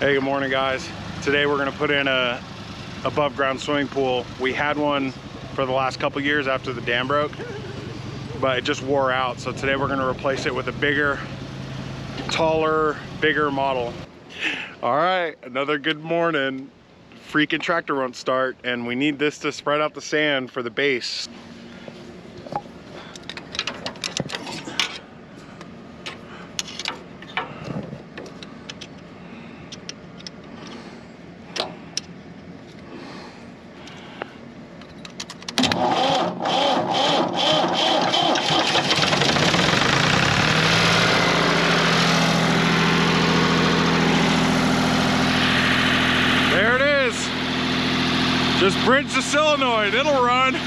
Hey, good morning guys. Today we're gonna put in a above ground swimming pool. We had one for the last couple years after the dam broke, but it just wore out. So today we're gonna replace it with a bigger, taller, bigger model. All right, another good morning. Freaking tractor won't start, and we need this to spread out the sand for the base. There it is. Just bridge the solenoid, it'll run.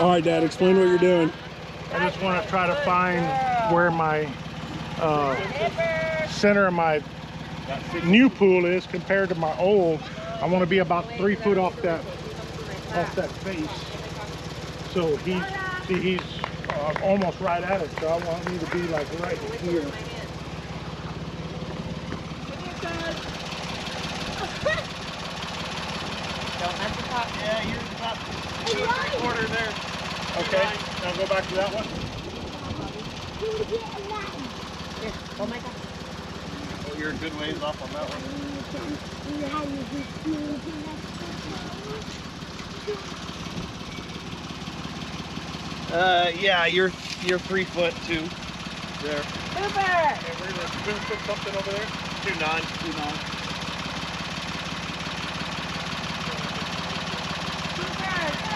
All right, Dad, explain what you're doing. I just want to try to find where my center of my new pool is compared to my old. I want to be about 3 foot off that face. So he's almost right at it. So I want me to be like right here. Yeah, you're about 2 3/4 there. Okay, now go back to that one. Oh my God. Oh, you're a good ways off on that one. Yeah, you're 3 foot 2 there. Super! Okay, we're gonna put something over there. 2.9. 2.9.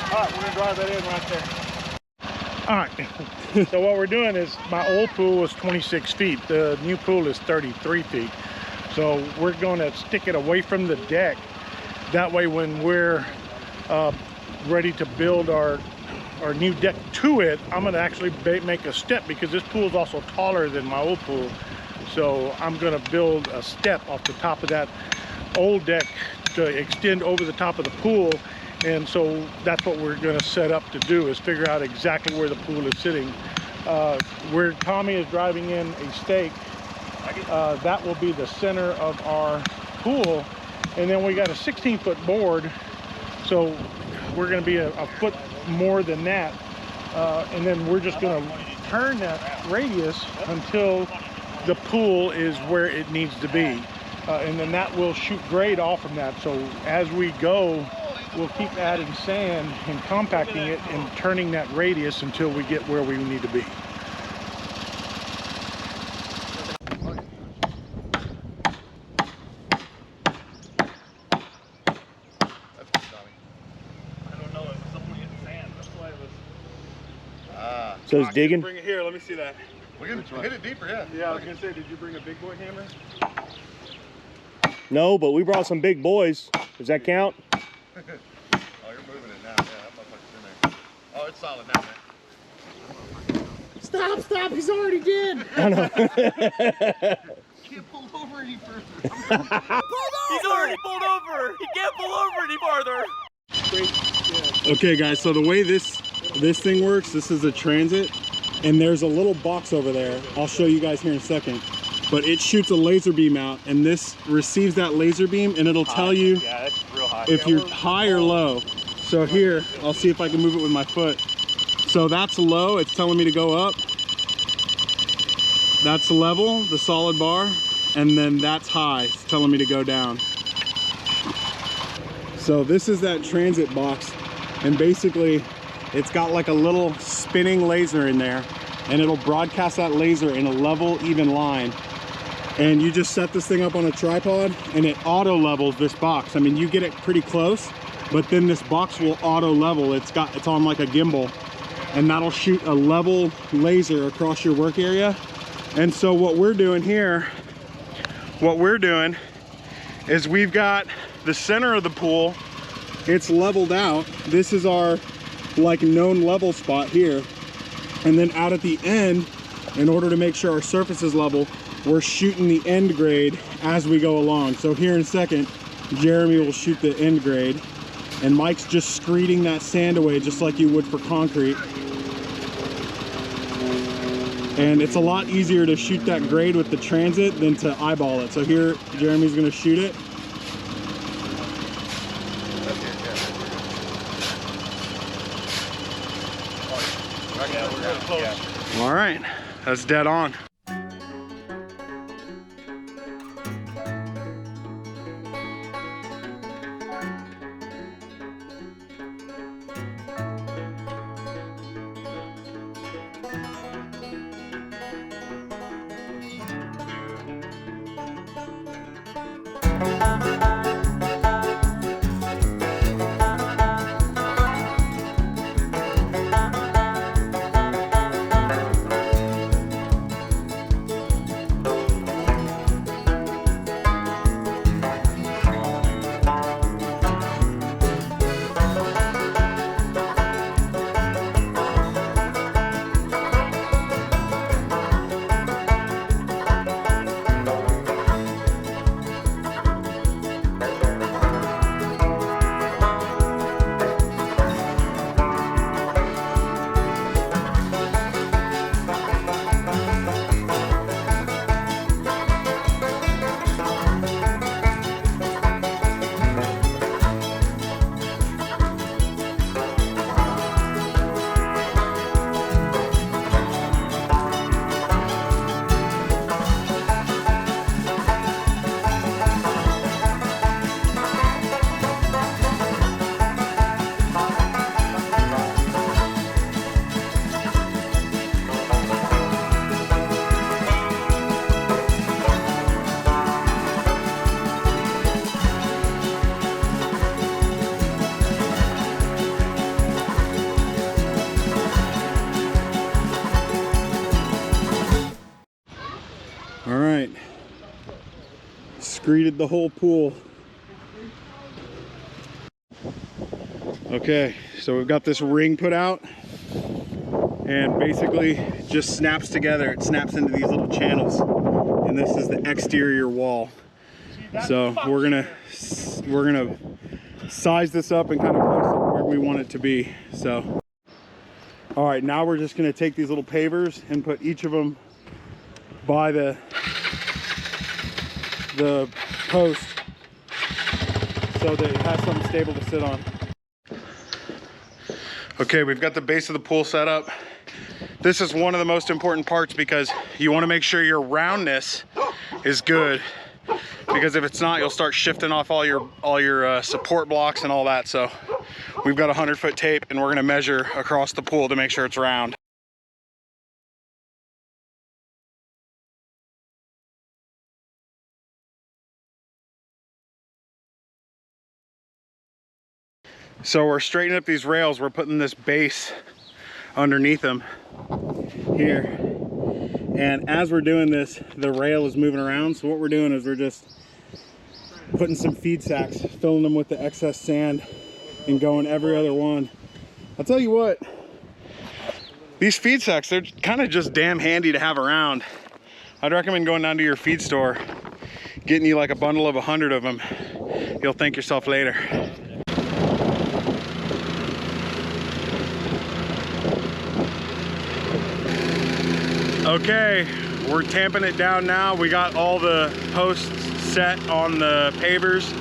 All right, we're gonna drive that in right there. All right, so what we're doing is my old pool was 26 feet. The new pool is 33 feet. So we're gonna stick it away from the deck. That way when we're ready to build our new deck to it, I'm gonna actually make a step because this pool is also taller than my old pool. So I'm gonna build a step off the top of that old deck to extend over the top of the pool. And so that's what we're going to set up to do, is figure out exactly where the pool is sitting. Where Tommy is driving in a stake, that will be the center of our pool. And then we got a 16-foot board, so we're going to be a foot more than that. And then we're just going to turn that radius until the pool is where it needs to be. And then that will shoot grade off from that. So as we go, we'll keep adding sand and compacting it and turning that radius until we get where we need to be. So it's digging? Bring it here, let me see that. We can hit it deeper, yeah. Yeah, I was gonna say, did you bring a big boy hammer? No, but we brought some big boys. Does that count? Oh, you're moving it now. Yeah, that motherfucker's in there. Oh, it's solid now, man. Stop, he's already dead. I know. Can't pull over any further. He's already pulled over. He can't pull over any farther. Okay guys, so the way this thing works, this is a transit, and there's a little box over there. I'll show you guys here in a second. But it shoots a laser beam out, and this receives that laser beam, and it'll tell you if you're high or low. So here, I'll see if I can move it with my foot. So that's low, it's telling me to go up. That's level, the solid bar, and then that's high, it's telling me to go down. So this is that transit box, and basically it's got like a little spinning laser in there, and it'll broadcast that laser in a level, even line. And you just set this thing up on a tripod and it auto levels this box. I mean, you get it pretty close, but then this box will auto level. It's on like a gimbal, and that'll shoot a level laser across your work area. And so what we're doing here, is we've got the center of the pool, it's leveled out. This is our like known level spot here. And then out at the end, in order to make sure our surface is level, we're shooting the end grade as we go along. So here in a second, Jeremy will shoot the end grade, and Mike's just screeding that sand away just like you would for concrete. And it's a lot easier to shoot that grade with the transit than to eyeball it. So here, Jeremy's gonna shoot it. All right, that's dead on. All right, screeded the whole pool. Okay, so we've got this ring put out, and basically just snaps together. It snaps into these little channels, and this is the exterior wall. So we're gonna size this up and kind of place it where we want it to be. So, all right, now we're just gonna take these little pavers and put each of them by the post so that it has something stable to sit on. Okay, we've got the base of the pool set up. This is one of the most important parts because you want to make sure your roundness is good, because if it's not, you'll start shifting off all your support blocks and all that. So we've got 100-foot tape, and we're going to measure across the pool to make sure it's round. So we're straightening up these rails. We're putting this base underneath them here. And as we're doing this, the rail is moving around. So what we're doing is we're just putting some feed sacks, filling them with the excess sand, and going every other one. I'll tell you what, these feed sacks, they're kind of just damn handy to have around. I'd recommend going down to your feed store, getting you like a bundle of 100 of them. You'll thank yourself later. Okay, we're tamping it down now. We got all the posts set on the pavers,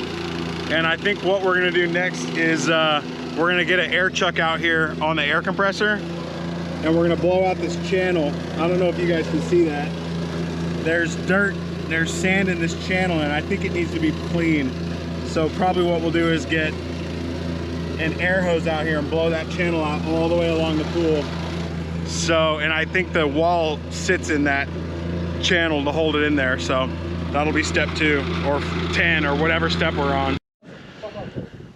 and I think what we're gonna do next is we're gonna get an air chuck out here on the air compressor, and we're gonna blow out this channel. I don't know if you guys can see that. There's dirt, there's sand in this channel, and I think it needs to be clean. So probably what we'll do is get an air hose out here and blow that channel out all the way along the pool. So, and I think the wall sits in that channel to hold it in there. So that'll be step 2 or 10 or whatever step we're on.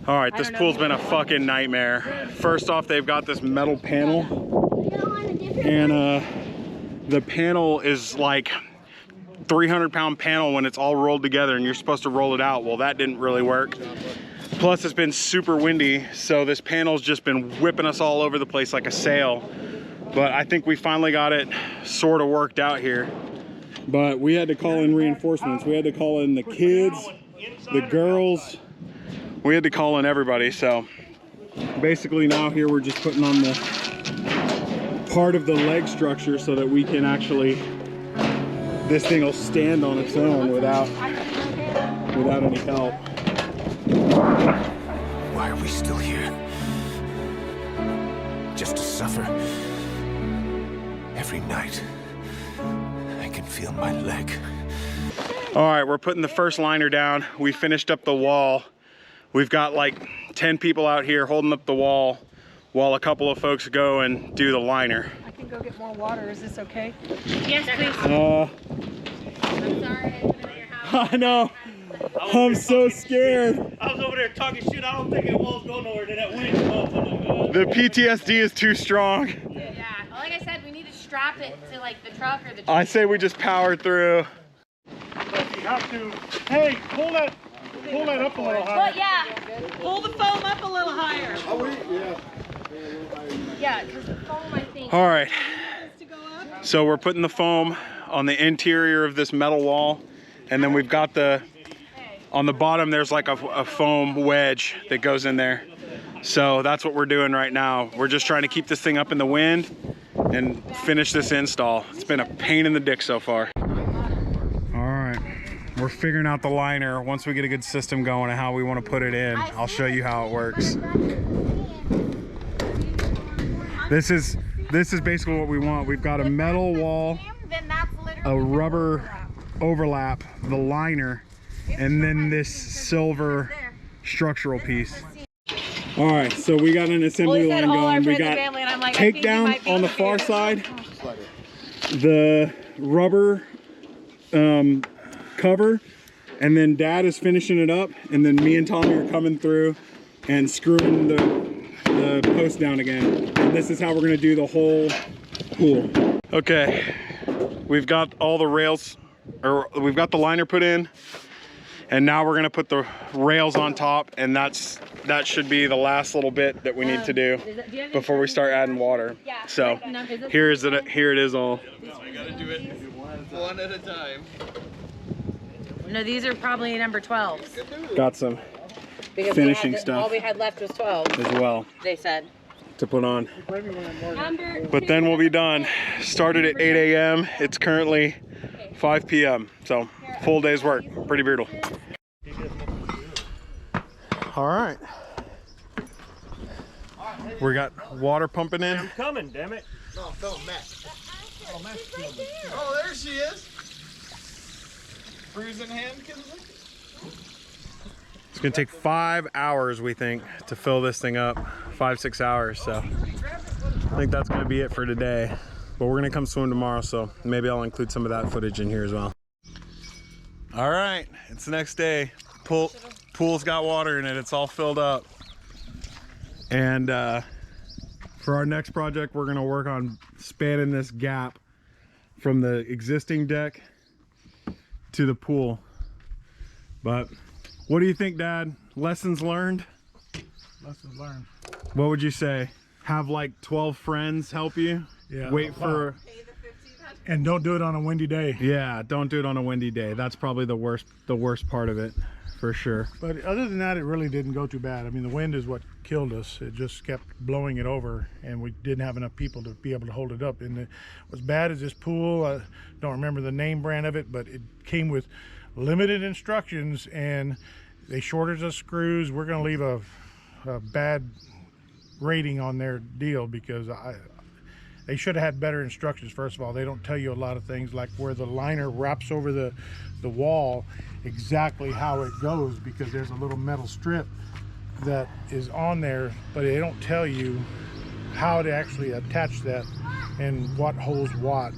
All right, this pool's been a fucking nightmare. First off, they've got this metal panel, and the panel is like 300-pound panel when it's all rolled together, and you're supposed to roll it out. Well, that didn't really work. Plus, it's been super windy, so this panel's just been whipping us all over the place like a sail. But I think we finally got it sort of worked out here. But we had to call in reinforcements. We had to call in the kids, the girls. We had to call in everybody. So basically now here we're just putting on the part of the leg structure so that we can actually, this thing will stand on its own without any help. Why are we still here? Just to suffer? Every night, I can feel my leg. All right, we're putting the first liner down. We finished up the wall. We've got like 10 people out here holding up the wall while a couple of folks go and do the liner. I can go get more water. Is this okay? Yes, please. I'm sorry I put it in your house. I know. I'm so scared. I was over there talking shit. I don't think it was going nowhere. Then that wind comes. I'm like, oh. The PTSD is too strong. Yeah, like I said, we need to strap it to like the truck or the I say we just power through. But you have to, hey, pull that up a little higher. But yeah, Pull the foam up a little higher. yeah, because the foam, I think. All right, To go up. so we're putting the foam on the interior of this metal wall, and then we've got on the bottom there's like a foam wedge that goes in there. So that's what we're doing right now. We're just trying to keep this thing up in the wind and finish this install. It's been a pain in the dick so far. All right, we're figuring out the liner. Once we get a good system going and how we want to put it in, I'll show you how it works. This is basically what we want. We've got a metal wall, a rubber overlap, the liner, and then this silver structural piece. All right, so we got an assembly line going. We got takedown on the far side, the rubber cover, and then Dad is finishing it up, and then me and Tommy are coming through and screwing the post down again. And this is how we're gonna do the whole pool. Okay, we've got all the rails, or we've got the liner put in, and now we're gonna put the rails on top, and that should be the last little bit that we need to do before we start adding water. So here it is all. We gotta do it one at a time. No, these are probably number 12s. Got some Because finishing stuff all we had left was 12, as well they said. to put on. But then we'll be done. Started at 8 a.m. It's currently 5 p.m. So full day's work. Pretty brutal. All right. We got water pumping in. I'm coming, damn it. Oh, there she is. Freezing hand, It's gonna take 5 hours, we think, to fill this thing up. 5-6 hours. So I think that's gonna be it for today. But we're gonna come swim tomorrow, so maybe I'll include some of that footage in here as well. All right, it's the next day. Pool's got water in it. It's all filled up. And for our next project, we're gonna work on spanning this gap from the existing deck to the pool. But what do you think, Dad? Lessons learned? Lessons learned. What would you say? Have like 12 friends help you? Yeah. Wait for... And don't do it on a windy day. Yeah, don't do it on a windy day. That's probably the worst part of it, for sure. But other than that, it really didn't go too bad. I mean, the wind is what killed us. It just kept blowing it over, and we didn't have enough people to be able to hold it up. And what's bad is this pool, I don't remember the name brand of it, but it came with limited instructions, and they shorted us screws. We're going to leave a bad rating on their deal because they should have had better instructions. First of all, they don't tell you a lot of things, like where the liner wraps over the wall, exactly how it goes, because there's a little metal strip that is on there, but they don't tell you how to actually attach that and what holds what.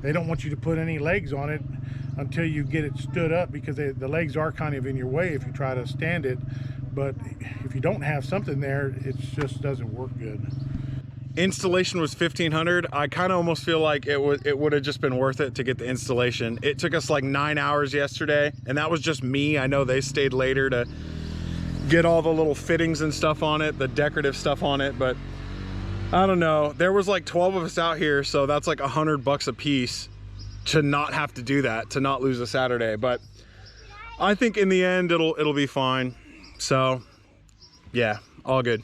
they don't want you to put any legs on it until you get it stood up, because the legs are kind of in your way if you try to stand it. But if you don't have something there, it just doesn't work good. Installation was $1,500. I kind of almost feel like it would have just been worth it to get the installation. It took us like 9 hours yesterday, and that was just me. I know they stayed later to get all the little fittings and stuff on it, the decorative stuff on it, but I don't know. There was like 12 of us out here, so that's like $100 a piece to not have to do that, to not lose a Saturday. But I think in the end it'll be fine. So yeah, all good.